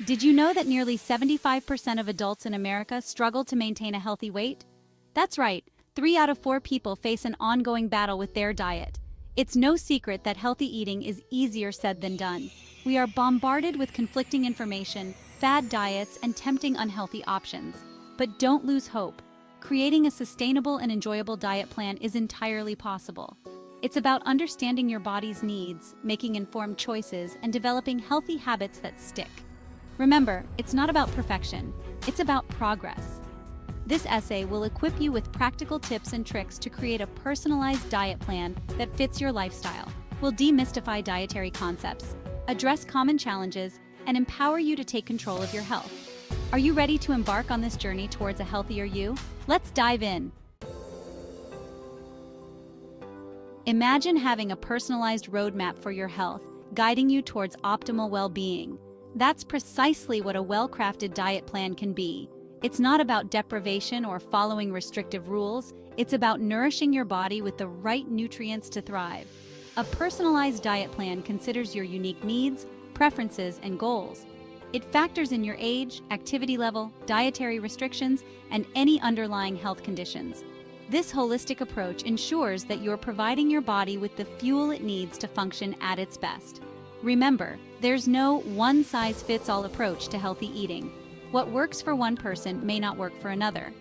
Did you know that nearly 75% of adults in America struggle to maintain a healthy weight? That's right, 3 out of 4 people face an ongoing battle with their diet. It's no secret that healthy eating is easier said than done. We are bombarded with conflicting information, fad diets, and tempting unhealthy options. But don't lose hope. Creating a sustainable and enjoyable diet plan is entirely possible. It's about understanding your body's needs, making informed choices, and developing healthy habits that stick. Remember, it's not about perfection, it's about progress. This essay will equip you with practical tips and tricks to create a personalized diet plan that fits your lifestyle. We'll demystify dietary concepts, address common challenges, and empower you to take control of your health. Are you ready to embark on this journey towards a healthier you? Let's dive in. Imagine having a personalized roadmap for your health, guiding you towards optimal well-being. That's precisely what a well-crafted diet plan can be. It's not about deprivation or following restrictive rules, it's about nourishing your body with the right nutrients to thrive. A personalized diet plan considers your unique needs, preferences, and goals. It factors in your age, activity level, dietary restrictions, and any underlying health conditions. This holistic approach ensures that you're providing your body with the fuel it needs to function at its best. Remember, there's no one-size-fits-all approach to healthy eating. What works for one person may not work for another.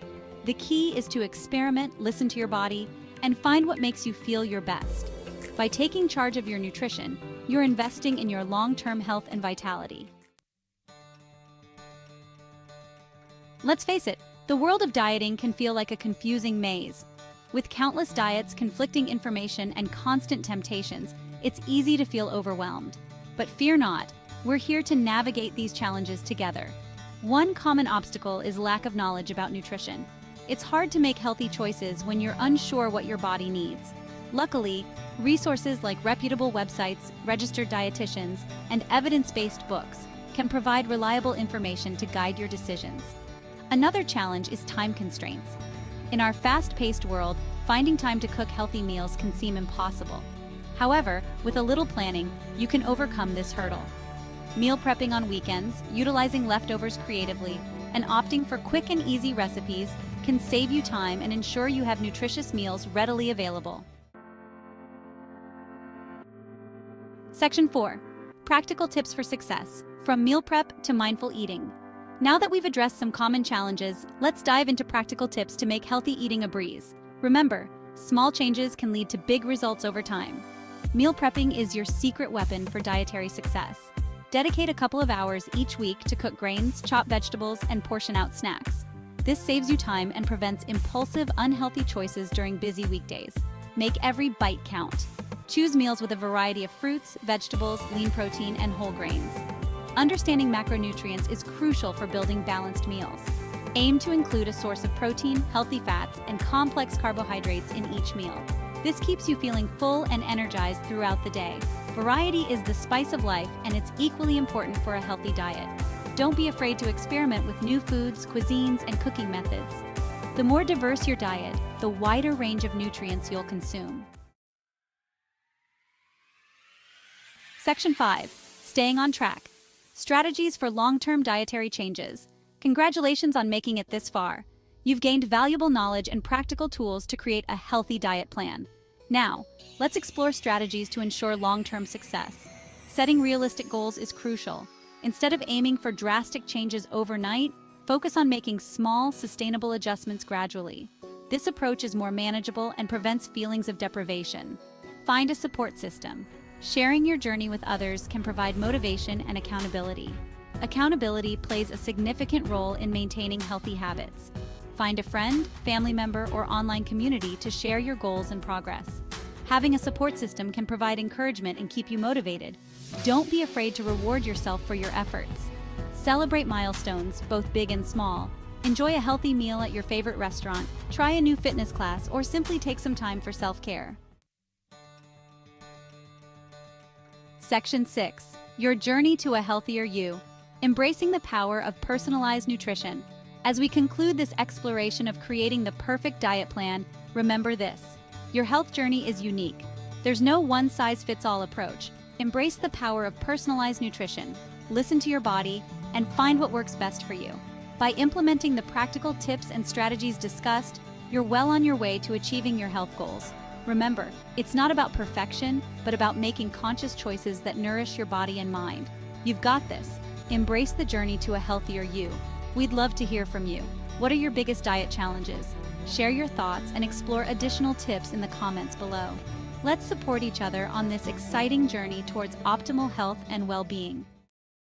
The key is to experiment, listen to your body, and find what makes you feel your best. By taking charge of your nutrition, you're investing in your long-term health and vitality. Let's face it, the world of dieting can feel like a confusing maze. With countless diets, conflicting information, and constant temptations, it's easy to feel overwhelmed. But fear not, we're here to navigate these challenges together. One common obstacle is lack of knowledge about nutrition. It's hard to make healthy choices when you're unsure what your body needs. Luckily, resources like reputable websites, registered dietitians, and evidence-based books can provide reliable information to guide your decisions. Another challenge is time constraints. In our fast-paced world, finding time to cook healthy meals can seem impossible. However, with a little planning, you can overcome this hurdle. Meal prepping on weekends, utilizing leftovers creatively, and opting for quick and easy recipes can save you time and ensure you have nutritious meals readily available. Section 4. Practical tips for success, from meal prep to mindful eating. Now that we've addressed some common challenges, let's dive into practical tips to make healthy eating a breeze. Remember, small changes can lead to big results over time. Meal prepping is your secret weapon for dietary success. Dedicate a couple of hours each week to cook grains, chop vegetables, and portion out snacks. This saves you time and prevents impulsive, unhealthy choices during busy weekdays. Make every bite count. Choose meals with a variety of fruits, vegetables, lean protein, and whole grains. Understanding macronutrients is crucial for building balanced meals. Aim to include a source of protein, healthy fats, and complex carbohydrates in each meal. This keeps you feeling full and energized throughout the day. Variety is the spice of life, and it's equally important for a healthy diet. Don't be afraid to experiment with new foods, cuisines, and cooking methods. The more diverse your diet, the wider range of nutrients you'll consume. Section 5. Staying on track. Strategies for long-term dietary changes. Congratulations on making it this far. You've gained valuable knowledge and practical tools to create a healthy diet plan. Now, let's explore strategies to ensure long-term success. Setting realistic goals is crucial. Instead of aiming for drastic changes overnight, focus on making small, sustainable adjustments gradually. This approach is more manageable and prevents feelings of deprivation. Find a support system. Sharing your journey with others can provide motivation and accountability. Accountability plays a significant role in maintaining healthy habits. Find a friend, family member, or online community to share your goals and progress. Having a support system can provide encouragement and keep you motivated. Don't be afraid to reward yourself for your efforts. Celebrate milestones, both big and small. Enjoy a healthy meal at your favorite restaurant, try a new fitness class, or simply take some time for self-care. Section 6. Your journey to a healthier you. Embracing the power of personalized nutrition. As we conclude this exploration of creating the perfect diet plan, remember this: your health journey is unique. There's no one-size-fits-all approach. Embrace the power of personalized nutrition. Listen to your body, and find what works best for you. By implementing the practical tips and strategies discussed, you're well on your way to achieving your health goals. Remember, it's not about perfection, but about making conscious choices that nourish your body and mind. You've got this. Embrace the journey to a healthier you. We'd love to hear from you. What are your biggest diet challenges? Share your thoughts and explore additional tips in the comments below. Let's support each other on this exciting journey towards optimal health and well-being.